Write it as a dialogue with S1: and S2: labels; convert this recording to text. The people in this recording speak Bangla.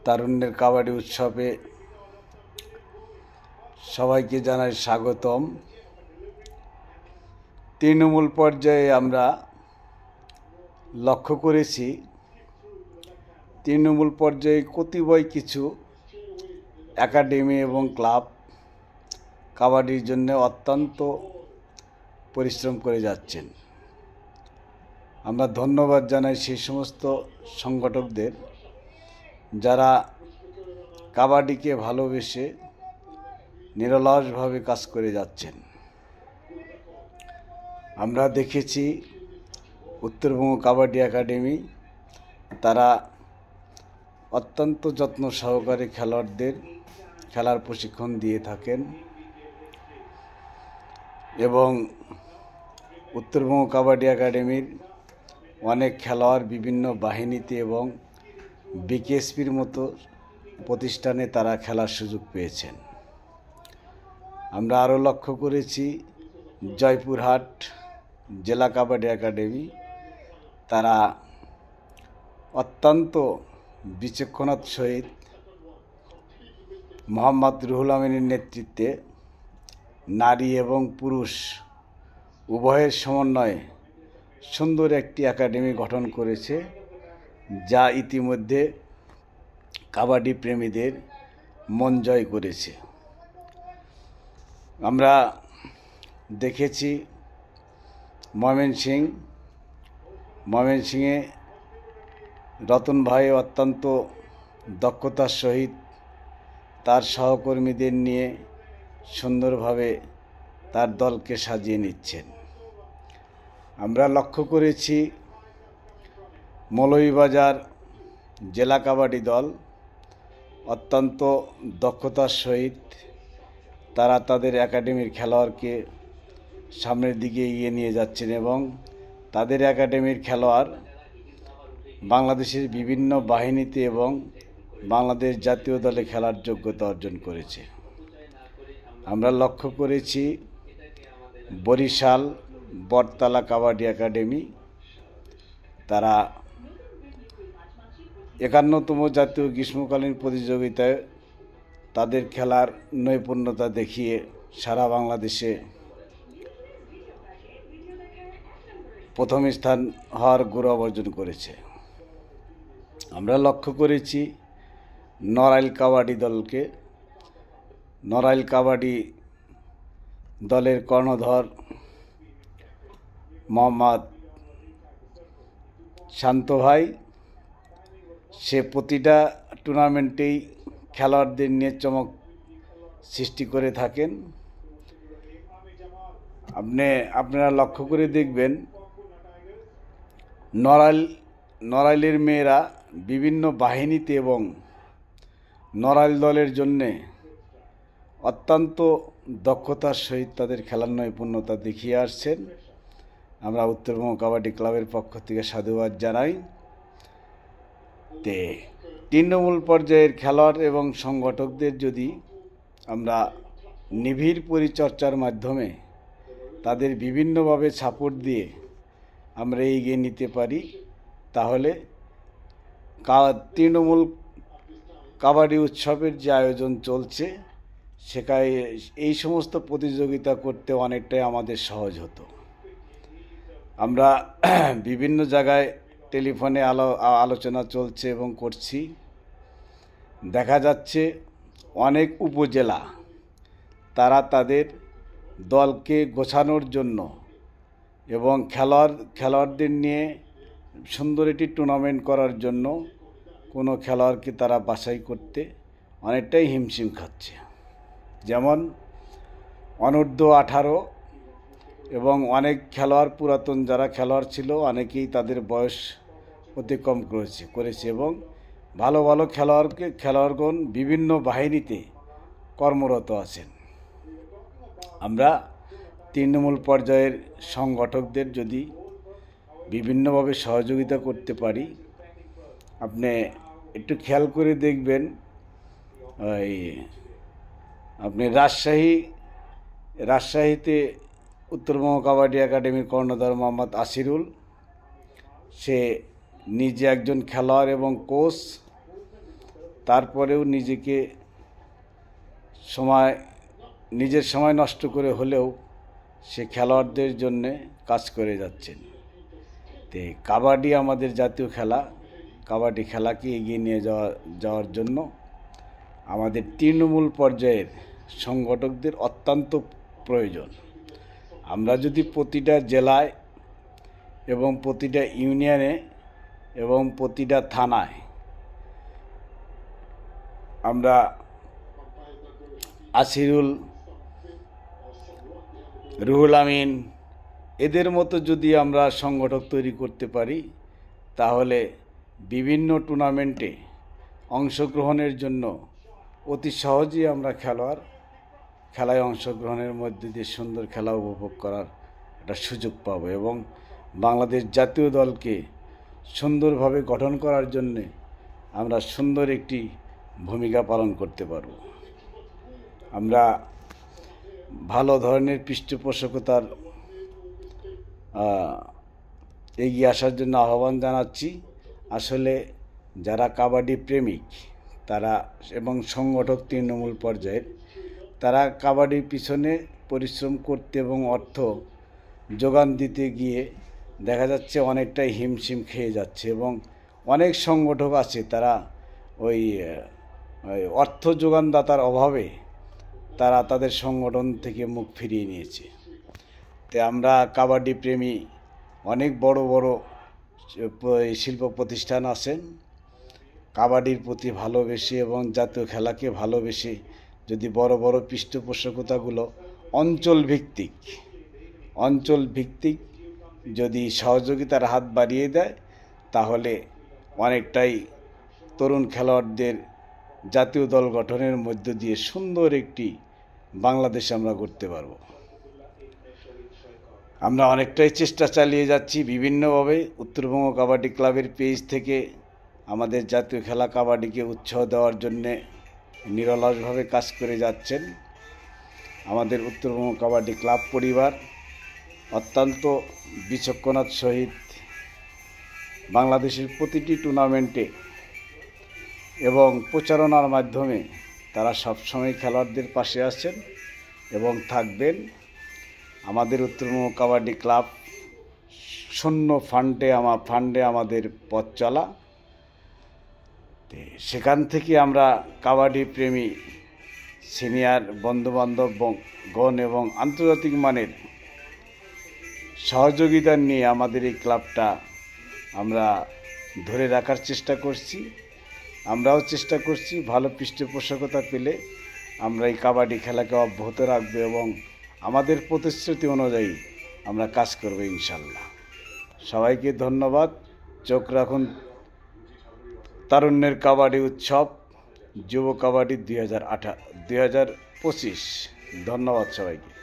S1: তারুণ্যের কাবাডি উৎসবে সবাইকে জানাই স্বাগতম। তৃণমূল পর্যায়ে আমরা লক্ষ্য করেছি তৃণমূল পর্যায়ে কতিপয় কিছু একাডেমি এবং ক্লাব কাবাডির জন্য অত্যন্ত পরিশ্রম করে যাচ্ছেন। আমরা ধন্যবাদ জানাই সেই সমস্ত সংগঠকদের যারা কাবাডিকে ভালোবেসে নিরলসভাবে কাজ করে যাচ্ছেন। আমরা দেখেছি উত্তরবঙ্গ কাবাডি একাডেমি তারা অত্যন্ত যত্ন সহকারে খেলোয়াড়দের খেলার প্রশিক্ষণ দিয়ে থাকেন এবং উত্তরবঙ্গ কাবাডি একাডেমির অনেক খেলোয়াড় বিভিন্ন বাহিনীতে এবং বিকেএসপির মতো প্রতিষ্ঠানে তারা খেলার সুযোগ পেয়েছেন। আমরা আরও লক্ষ্য করেছি জয়পুরহাট জেলা কাবাডি একাডেমি তারা অত্যন্ত বিচক্ষণতার সহিত মোহাম্মদ রুহুল আমিনের নেতৃত্বে নারী এবং পুরুষ উভয়ের সমন্বয়ে সুন্দর একটি একাডেমি গঠন করেছে, যা ইতিমধ্যে কাবাডি প্রেমীদের মন জয় করেছে। আমরা দেখেছি ময়মনসিংহে রতন ভাই অত্যন্ত দক্ষতার সহিত তার সহকর্মীদের নিয়ে সুন্দরভাবে তার দলকে সাজিয়ে নিচ্ছেন। আমরা লক্ষ্য করেছি মৌলভীবাজার জেলা কাবাডি দল অত্যন্ত দক্ষতার সহিত তারা তাদের একাডেমির খেলোয়াড়কে সামনের দিকে এগিয়ে নিয়ে যাচ্ছেন এবং তাদের একাডেমির খেলোয়াড় বাংলাদেশের বিভিন্ন বাহিনীতে এবং বাংলাদেশ জাতীয় দলে খেলার যোগ্যতা অর্জন করেছে। আমরা লক্ষ্য করেছি বরিশাল বটতলা কাবাডি একাডেমি তারা 51তম জাতীয় গ্রীষ্মকালীন প্রতিযোগিতায় তাদের খেলার নৈপুণ্যতা দেখিয়ে সারা বাংলাদেশে প্রথম স্থান হওয়ার গৌরব অর্জন করেছে। আমরা লক্ষ্য করেছি নড়াইল কাবাডি দলকে। নড়াইল কাবাডি দলের কর্ণধর মোহাম্মদ শান্ত ভাই সে প্রতিটা টুর্নামেন্টেই খেলোয়াড়দের নিয়ে চমক সৃষ্টি করে থাকেন। আপনারা লক্ষ্য করে দেখবেন নড়াইলের মেয়েরা বিভিন্ন বাহিনীতে এবং নড়াইল দলের জন্যে অত্যন্ত দক্ষতার সহিত তাদের খেলার নৈপুণ্যতা দেখিয়ে আসছেন। আমরা উত্তরবঙ্গ কাবাডি ক্লাবের পক্ষ থেকে সাধুবাদ জানাই। তৃণমূল পর্যায়ের খেলোয়াড় এবং সংগঠকদের যদি আমরা নিবিড় পরিচর্যার মাধ্যমে তাদের বিভিন্নভাবে সাপোর্ট দিয়ে আমরা এগিয়ে নিতে পারি, তাহলে তৃণমূল কাবাডি উৎসবের যে আয়োজন চলছে সেখানে এই সমস্ত প্রতিযোগিতা করতে অনেকটাই আমাদের সহজ হতো। আমরা বিভিন্ন জায়গায় টেলিফোনে আলোচনা চলছে এবং করছি, দেখা যাচ্ছে অনেক উপজেলা তারা তাদের দলকে গোছানোর জন্য এবং খেলোয়াড়দের নিয়ে সুন্দর একটি টুর্নামেন্ট করার জন্য কোনো খেলোয়াড়কে তারা বাছাই করতে অনেকটাই হিমশিম খাচ্ছে। যেমন অনূর্ধ্ব 18 এবং অনেক খেলোয়াড় পুরাতন যারা খেলোয়াড় ছিল অনেকেই তাদের বয়স অতিক্রম করেছে এবং ভালো ভালো খেলোয়াড়গণ বিভিন্ন বাহিনীতে কর্মরত আছেন। আমরা তৃণমূল পর্যায়ের সংগঠকদের যদি বিভিন্নভাবে সহযোগিতা করতে পারি, আপনি একটু খেয়াল করে দেখবেন আপনি রাজশাহীতে উত্তরবঙ্গ কাবাডি একাডেমির কর্ণধার মোহাম্মদ আসিরুল, সে নিজে একজন খেলোয়াড় এবং কোচ, তারপরেও নিজের সময় নষ্ট করে হলেও সে খেলোয়াড়দের জন্যে কাজ করে যাচ্ছেন। তো কাবাডি আমাদের জাতীয় খেলা। কাবাডি খেলাকে এগিয়ে নিয়ে যাওয়ার জন্য আমাদের তৃণমূল পর্যায়ের সংগঠকদের অত্যন্ত প্রয়োজন। আমরা যদি প্রতিটা জেলায় এবং প্রতিটা ইউনিয়নে এবং প্রতিটা থানায় আমরা আসিরুল, রুহুল আমিন এদের মতো যদি আমরা সংগঠক তৈরি করতে পারি, তাহলে বিভিন্ন টুর্নামেন্টে অংশগ্রহণের জন্য অতি সহজেই আমরা খেলায় অংশগ্রহণের মধ্যে দিয়ে সুন্দর খেলা উপভোগ করার একটা সুযোগ পাব এবং বাংলাদেশ জাতীয় দলকে সুন্দরভাবে গঠন করার জন্যে আমরা সুন্দর একটি ভূমিকা পালন করতে পারব। আমরা ভালো ধরনের পৃষ্ঠপোষকতার এগিয়ে আসার জন্য আহ্বান জানাচ্ছি। আসলে যারা কাবাডি প্রেমিক তারা এবং সংগঠক তৃণমূল পর্যায়ের, তারা কাবাডির পিছনে পরিশ্রম করতে এবং অর্থ যোগান দিতে গিয়ে দেখা যাচ্ছে অনেকটাই হিমশিম খেয়ে যাচ্ছে এবং অনেক সংগঠক আছে তারা ওই অর্থ যোগানদাতার অভাবে তারা তাদের সংগঠন থেকে মুখ ফিরিয়ে নিয়েছে। তো আমরা কাবাডি প্রেমী অনেক বড় বড় শিল্প প্রতিষ্ঠান আছেন, কাবাডির প্রতি ভালোবেসে এবং জাতীয় খেলাকে ভালোবেসে যদি বড় বড় পৃষ্ঠপোষকতাগুলো অঞ্চল ভিত্তিক যদি সহযোগিতার হাত বাড়িয়ে দেয়, তাহলে অনেকটাই তরুণ খেলোয়াড়দের জাতীয় দল গঠনের মধ্য দিয়ে সুন্দর একটি বাংলাদেশ আমরা করতে পারব। আমরা অনেকটাই চেষ্টা চালিয়ে যাচ্ছি বিভিন্নভাবে। উত্তরবঙ্গ কাবাডি ক্লাবের পেজ থেকে আমাদের জাতীয় খেলা কাবাডিকে উৎসাহ দেওয়ার জন্যে নিরলসভাবে কাজ করে যাচ্ছেন। আমাদের উত্তরবঙ্গ কাবাডি ক্লাব পরিবার অত্যন্ত বিচক্ষণতার সহিত বাংলাদেশের প্রতিটি টুর্নামেন্টে এবং প্রচারণার মাধ্যমে তারা সবসময় খেলোয়াড়দের পাশে আছেন এবং থাকবেন। আমাদের উত্তরবঙ্গ কাবাডি ক্লাব শূন্য ফান্ডে আমাদের পথ চলা। সেখান থেকে আমরা কাবাডি প্রেমী সিনিয়র বন্ধুবান্ধবগণ এবং আন্তর্জাতিক মানের সহযোগিতা নিয়ে আমাদের এই ক্লাবটা আমরা ধরে রাখার চেষ্টা করছি। আমরাও চেষ্টা করছি ভালো পৃষ্ঠপোষকতা পেলে আমরা এই কাবাডি খেলাকে অব্যাহত রাখব এবং আমাদের প্রতিশ্রুতি অনুযায়ী আমরা কাজ করব ইনশাল্লাহ। সবাইকে ধন্যবাদ। চোখ রাখুন তারুণ্যের কাবাডি উৎসব যুব কাবাডি 2025। ধন্যবাদ সবাইকে।